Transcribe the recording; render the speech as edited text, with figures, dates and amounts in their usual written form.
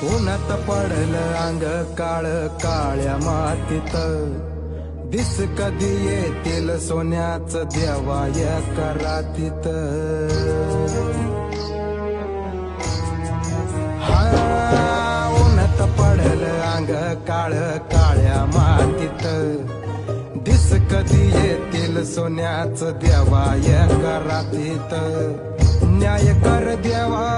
उन्हात पडलं अंग काळ काळ्या मातीत, दिस कधी येतील सोन्याच देवा एका रातीत. हा उन्हात पडलं अंग काळ काळ्या मातीत, दिस कधी येतील सोन्याच देवा एका रातीत. न्याय कर देवा